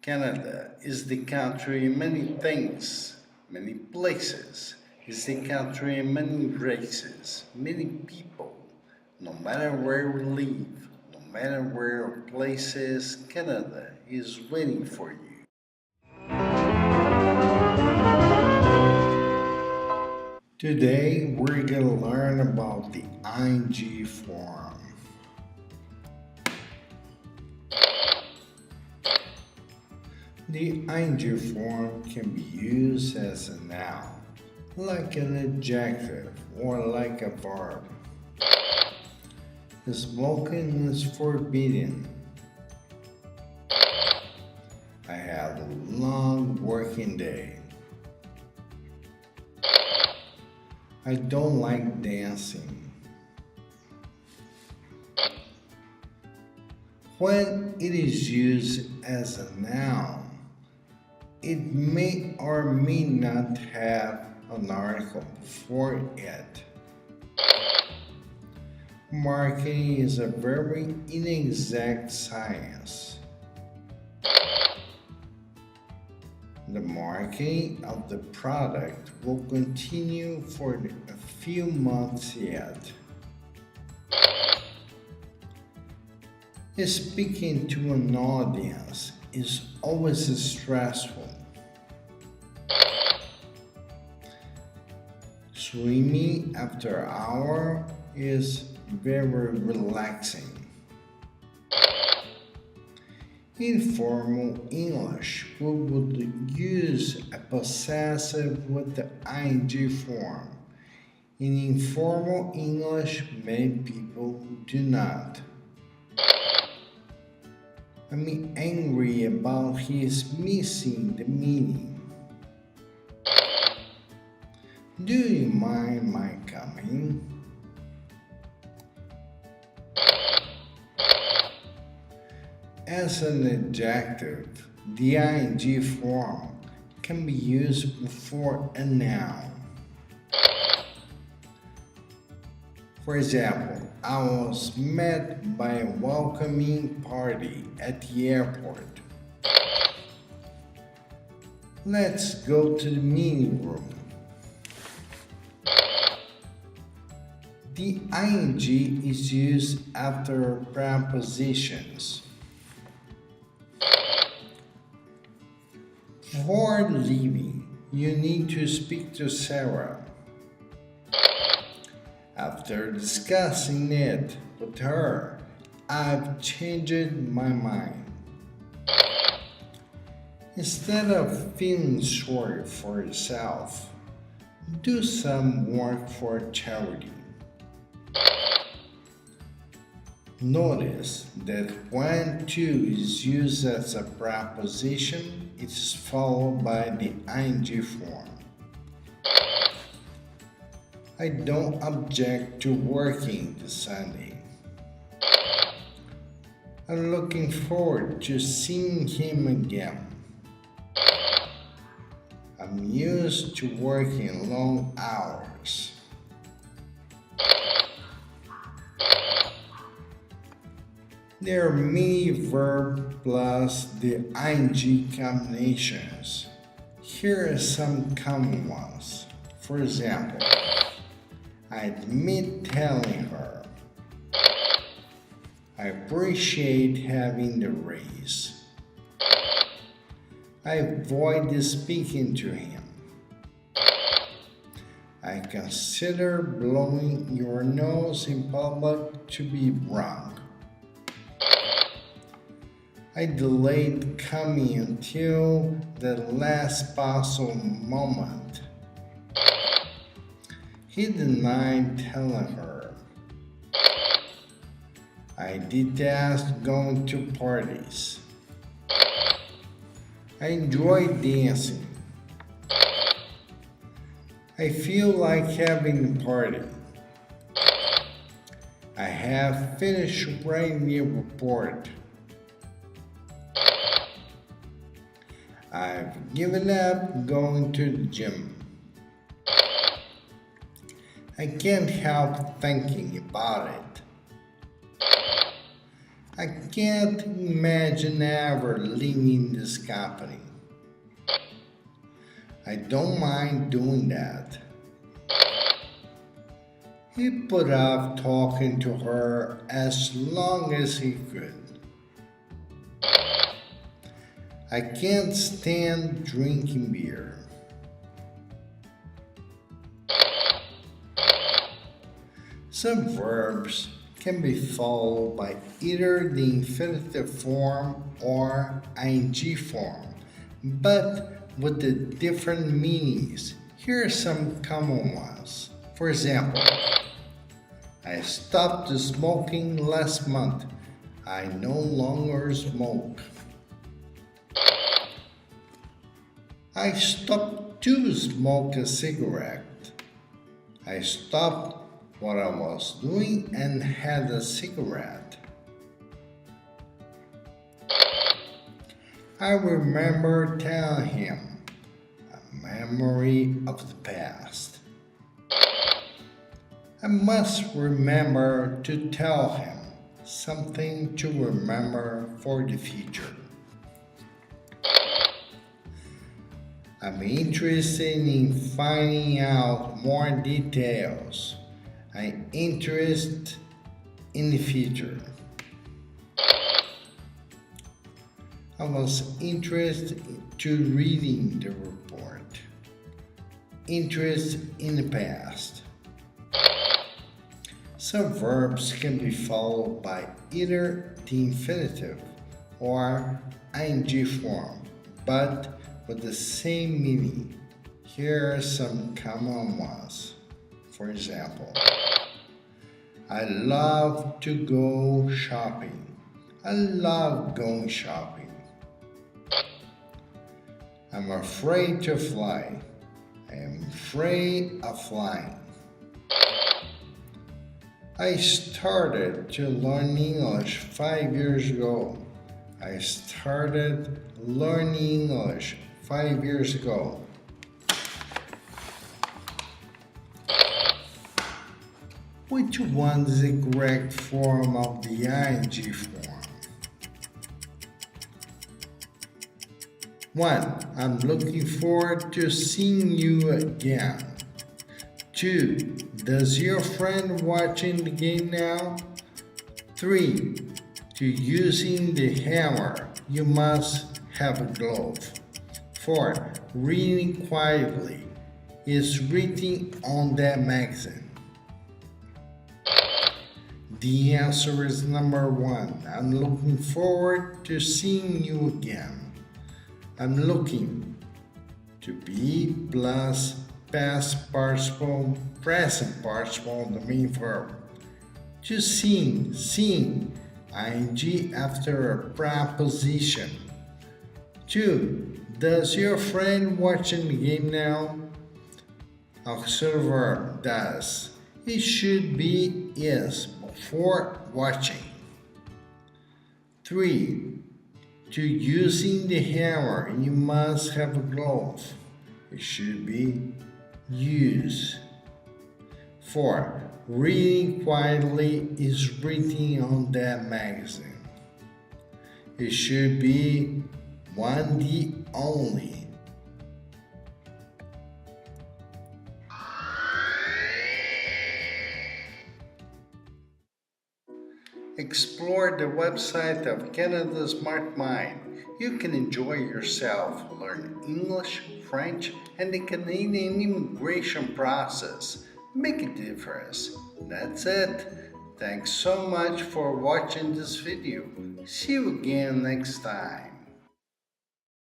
Canada is the country in many things, many places. It's the country in many races, many people. No matter where we live, no matter where our place is, Canada is waiting for you. Today we're gonna learn about the ing form. The ing form can be used as a noun, like an adjective or like a verb. Smoking is forbidden. I had a long working day. I don't like dancing. When it is used as a noun, it may or may not have an article before it. Marketing is a very inexact science. The marketing of the product will continue for a few months yet. Speaking to an audience is always stressful. Swimming after an hour is very relaxing. In formal English, we would use a possessive with the ing form. In informal English, many people do not. I'm angry about his missing the meaning. Do you mind my coming? As an adjective, the ing form can be used before a noun. For example, I was met by a welcoming party at the airport. Let's go to the meeting room. The ing is used after prepositions. Before leaving, you need to speak to Sarah. After discussing it with her, I've changed my mind. Instead of feeling sorry for yourself, do some work for charity. Notice that when to is used as a preposition, it is followed by the ing form. I don't object to working this Sunday. I'm looking forward to seeing him again. I'm used to working long hours. There are many verb plus the ing combinations. Here are some common ones. For example, I admit telling her. I appreciate having the raise. I avoid speaking to him. I consider blowing your nose in public to be wrong. I delayed coming until the last possible moment. He denied telling her. I detest going to parties. I enjoy dancing. I feel like having a party. I have finished writing a report. I've given up going to the gym. I can't help thinking about it. I can't imagine ever leaving this company. I don't mind doing that. He put off talking to her as long as he could. I can't stand drinking beer. Some verbs can be followed by either the infinitive form or ing form, but with the different meanings. Here are some common ones. For example, I stopped smoking last month. I no longer smoke. I stopped to smoke a cigarette. I stopped what I was doing and had a cigarette. I remember telling him, a memory of the past. I must remember to tell him something to remember for the future. I'm interested in finding out more details. I'm interested in the future. I was interested to reading the report. Interest in the past. Some verbs can be followed by either the infinitive or ing form, but with the same meaning. Here are some common ones. For example, I love to go shopping. I love going shopping. I'm afraid to fly. I am afraid of flying. I started to learn English 5 years ago. I started learning English 5 years ago. Which one is the correct form of the ing form? 1. I'm looking forward to seeing you again. 2. Does your friend watching the game now? 3. To using the hammer, you must have a glove. 4. Reading quietly is written on that magazine. The answer is number 1. I'm looking forward to seeing you again. I'm looking to be plus past participle, present participle, the main verb. To seeing, ing after a preposition. 2. Does your friend watching the game now? Auxiliary verb does. It should be is before watching. 3. To using the hammer, you must have a glove. It should be use. 4. Reading quietly is written on that magazine. It should be 1D only. Explore the website of Canada Smart Mind. You can enjoy yourself, learn English, French, and the Canadian immigration process. Make a difference. That's it. Thanks so much for watching this video. See you again next time.